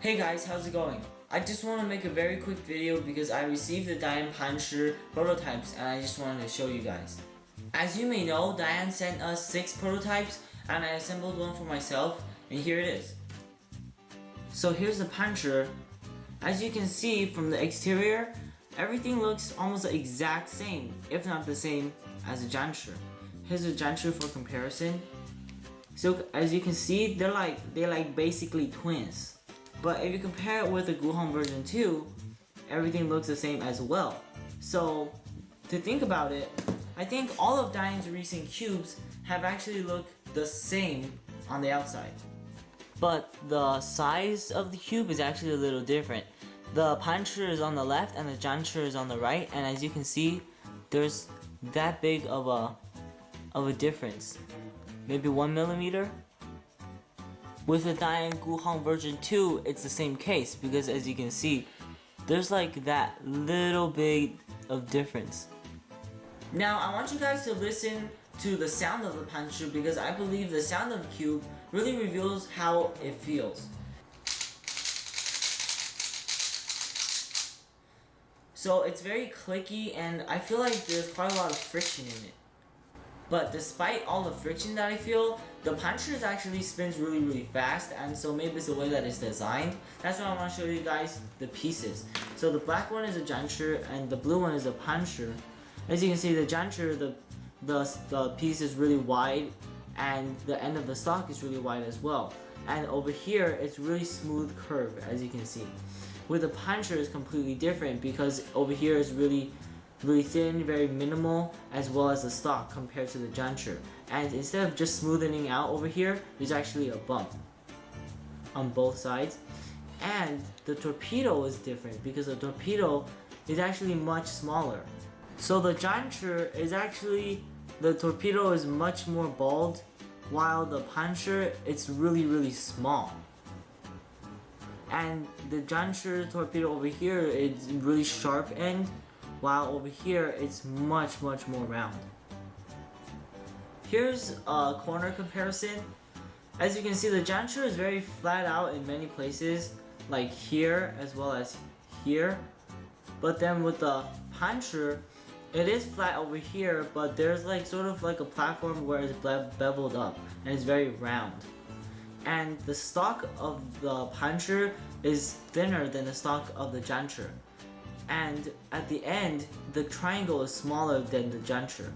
Hey guys, how's it going? I just want to make a very quick video because I received the DaYan PanShi prototypes and I just wanted to show you guys. As you may know, DaYan sent us 6 prototypes and I assembled one for myself, and here it is. So here's the PanShi. As you can see from the exterior, everything looks almost the exact same, if not the same as the PanShi. Here's the PanShi for comparison. So as you can see, they're like basically twins. But if you compare it with the Guhong version 2, everything looks the same as well. So to think about it, I think all of DaYan's recent cubes have actually looked the same on the outside. But the size of the cube is actually a little different. The PanShi is on the left and the PanShi is on the right, and as you can see, there's that big of a difference. Maybe 1 millimeter. With the DaYan Guhong version 2, it's the same case because as you can see, there's like that little bit of difference. Now I want you guys to listen to the sound of the PanShi because I believe the sound of the cube really reveals how it feels. So it's very clicky and I feel like there's quite a lot of friction in it. But despite all the friction that I feel, the PanShi actually spins really fast, and so maybe it's the way that it's designed. That's why I want to show you guys the pieces. So the black one is a PanShi and the blue one is a PanShi. As you can see, the PanShi, the piece is really wide and the end of the stock is really wide as well. And over here, it's really smooth curve, as you can see. With the PanShi, it's completely different because over here is really thin, very minimal, as well as the stock compared to the PanShi. And instead of just smoothing out over here, there's actually a bump on both sides. And the torpedo is different because the torpedo is actually much smaller. So the PanShi is actually, the torpedo is much more bald, while the PanShi, it's really small. And the PanShi torpedo over here is really sharp end, while over here it's much more round. Here's a corner comparison. As you can see, the PanShi is very flat out in many places, like here as well as here. But then with the PanShi, it is flat over here, but there's like sort of like a platform where it's beveled up and it's very round. And the stock of the PanShi is thinner than the stock of the PanShi. And at the end, the triangle is smaller than the PanShi.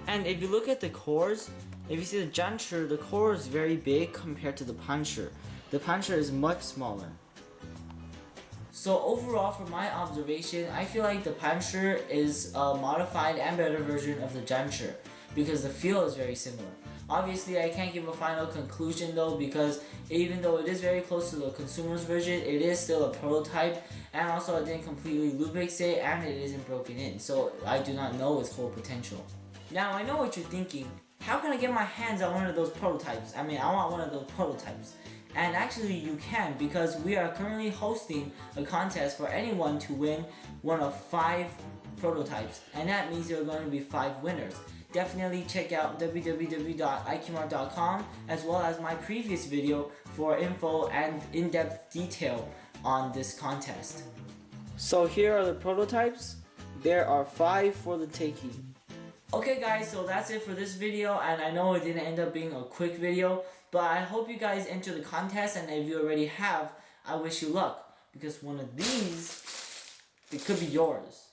And if you look at the cores, if you see the PanShi, the core is very big compared to the PanShi. The PanShi is much smaller. So overall, from my observation, I feel like the PanShi is a modified and better version of the PanShi because the feel is very similar. Obviously, I can't give a final conclusion though because even though it is very close to the consumer's version, it is still a prototype, and also it didn't completely lubricate and it isn't broken in, so I do not know its full potential. Now I know what you're thinking, how can I get my hands on one of those prototypes? I mean, I want one of those prototypes. And actually you can, because we are currently hosting a contest for anyone to win one of 5 prototypes, and that means there are going to be 5 winners. Definitely check out www.iCubeTime.com as well as my previous video for info and in-depth detail on this contest. So here are the prototypes. There are 5 for the taking. Okay guys, so that's it for this video, and I know it didn't end up being a quick video, but I hope you guys enter the contest, and if you already have, I wish you luck, because one of these, it could be yours.